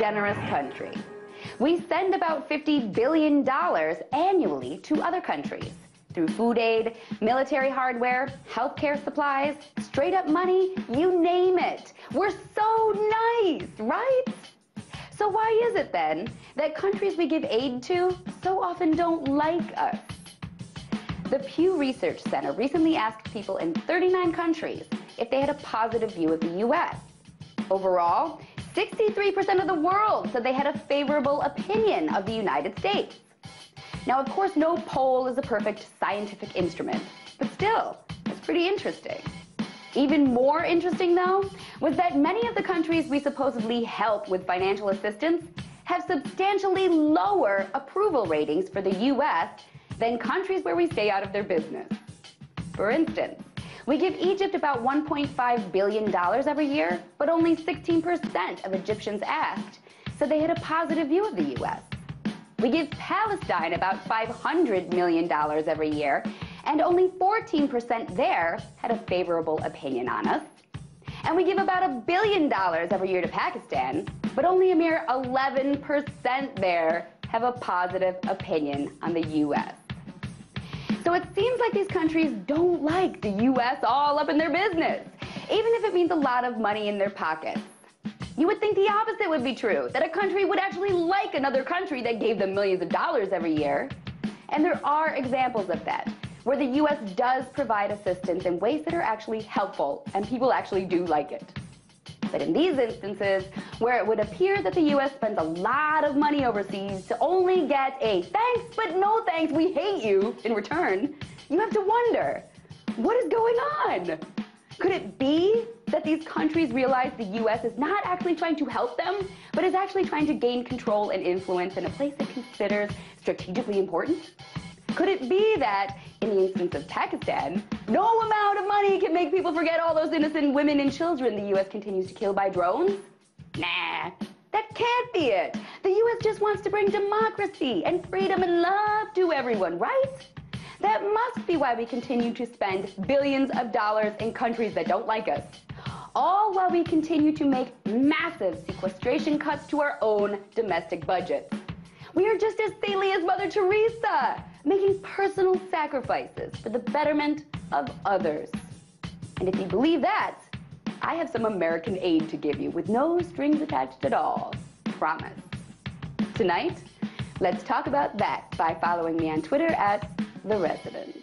generous country. We send about $50 billion annually to other countries through food aid, military hardware, healthcare supplies, straight up money, you name it. We're so nice, right? So why is it then that countries we give aid to so often don't like us? The Pew Research Center recently asked people in 39 countries if they had a positive view of the U.S. Overall, 63% of the world said they had a favorable opinion of the United States. Now, of course, no poll is a perfect scientific instrument, but still, it's pretty interesting. Even more interesting, though, was that many of the countries we supposedly help with financial assistance have substantially lower approval ratings for the U.S. than countries where we stay out of their business. For instance, we give Egypt about $1.5 billion every year, but only 16% of Egyptians asked said they had a positive view of the U.S. We give Palestine about $500 million every year, and only 14% there had a favorable opinion on us. And we give about $1 billion every year to Pakistan, but only a mere 11% there have a positive opinion on the U.S. So it seems like these countries don't like the U.S. all up in their business, even if it means a lot of money in their pockets. You would think the opposite would be true, that a country would actually like another country that gave them millions of dollars every year. And there are examples of that, where the U.S. does provide assistance in ways that are actually helpful, and people actually do like it. But in these instances, where it would appear that the U.S. spends a lot of money overseas to only get a thanks but no thanks, we hate you in return, you have to wonder, what is going on? Could it be that these countries realize the U.S. is not actually trying to help them, but is actually trying to gain control and influence in a place it considers strategically important? Could it be that, in the instance of Pakistan, no amount of money can make people forget all those innocent women and children the U.S. continues to kill by drones? Nah, that can't be it. The U.S. just wants to bring democracy and freedom and love to everyone, right? That must be why we continue to spend billions of dollars in countries that don't like us, all while we continue to make massive sequestration cuts to our own domestic budgets. We are just as saintly as Mother Teresa, making personal sacrifices for the betterment of others. And if you believe that, I have some American aid to give you with no strings attached at all. Promise. Tonight, let's talk about that by following me on Twitter @TheResident.